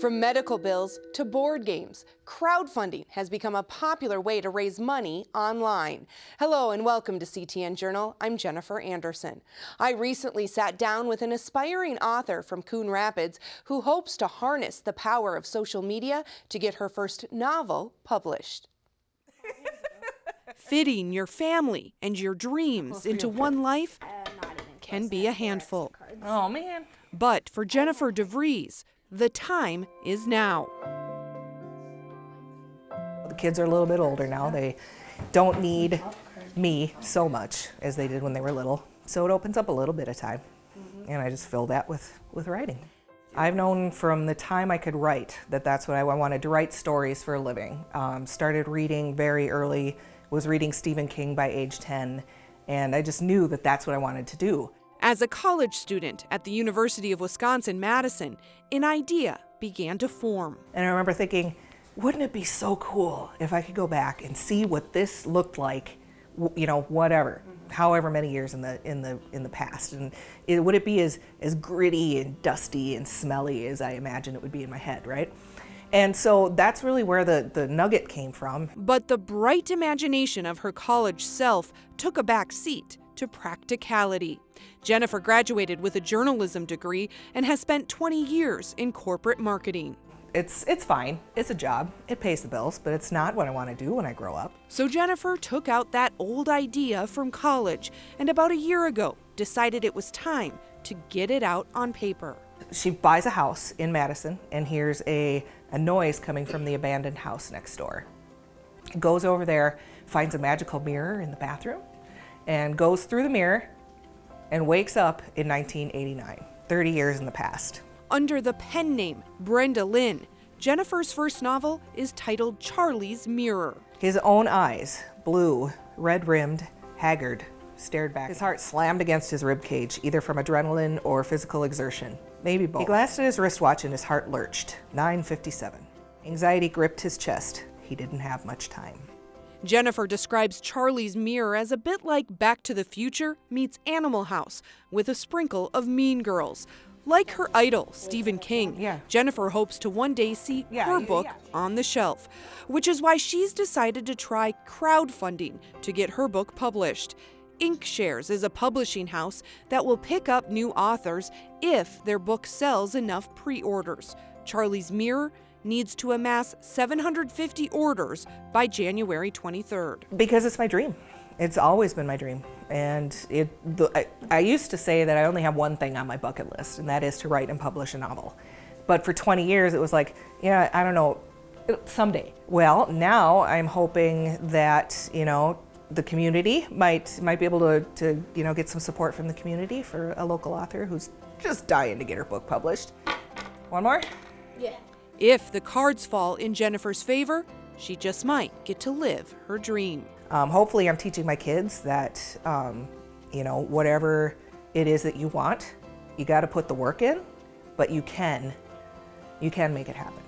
From medical bills to board games, crowdfunding has become a popular way to raise money online. Hello and welcome to CTN Journal. I'm Jennifer Anderson. I recently sat down with an aspiring author from Coon Rapids who hopes to harness the power of social media to get her first novel published. Fitting your family and your dreams into one life can be a handful. Oh, man. But for Jennifer DeVries, the time is now. The kids are a little bit older now. They don't need me so much as they did when they were little. So it opens up a little bit of time. And I just fill that with writing. I've known from the time I could write that that's what I wanted, to write stories for a living. Started reading very early, was reading Stephen King by age 10, and I just knew that that's what I wanted to do. As a college student at the University of Wisconsin-Madison, an idea began to form. And I remember thinking, wouldn't it be so cool if I could go back and see what this looked like, you know, whatever, however many years in the past, and would it be as gritty and dusty and smelly as I imagine it would be in my head, right? And so that's really where the nugget came from. But the bright imagination of her college self took a back seat to practicality. Jennifer graduated with a journalism degree and has spent 20 years in corporate marketing. It's fine. It's a job. It pays the bills, but it's not what I want to do when I grow up. So Jennifer took out that old idea from college and about a year ago decided it was time to get it out on paper. She buys a house in Madison and hears a noise coming from the abandoned house next door. Goes over there, finds a magical mirror in the bathroom, and goes through the mirror and wakes up in 1989, 30 years in the past. Under the pen name Brenda Lynn, Jennifer's first novel is titled Charlie's Mirror. His own eyes, blue, red-rimmed, haggard, stared back. His heart slammed against his ribcage, either from adrenaline or physical exertion, maybe both. He glanced at his wristwatch and his heart lurched, 9:57. Anxiety gripped his chest. He didn't have much time. Jennifer describes Charlie's Mirror as a bit like Back to the Future meets Animal House, with a sprinkle of Mean Girls. Like her idol, Stephen King, Jennifer hopes to one day see her book on the shelf, which is why she's decided to try crowdfunding to get her book published. Inkshares is a publishing house that will pick up new authors if their book sells enough pre-orders. Charlie's Mirror needs to amass 750 orders by January 23rd. Because it's my dream. It's always been my dream. And I used to say that I only have one thing on my bucket list, and that is to write and publish a novel. But for 20 years, it was like, yeah, I don't know, someday. Well, now I'm hoping that, you know, the community might be able to you know, get some support from the community for a local author who's just dying to get her book published. One more? Yeah. If the cards fall in Jennifer's favor, she just might get to live her dream. Hopefully I'm teaching my kids that, you know, whatever it is that you want, you got to put the work in, but you can make it happen.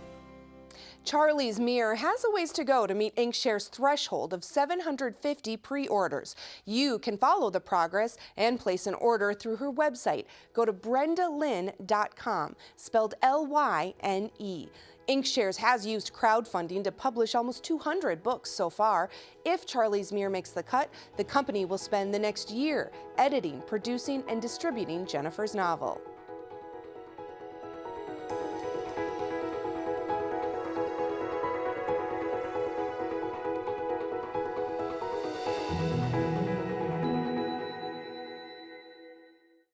Charlie's Mirror has a ways to go to meet Inkshare's threshold of 750 pre-orders. You can follow the progress and place an order through her website. Go to brendalynn.com, spelled L-Y-N-E. Inkshares has used crowdfunding to publish almost 200 books so far. If Charlie's Mirror makes the cut, the company will spend the next year editing, producing, and distributing Jennifer's novel.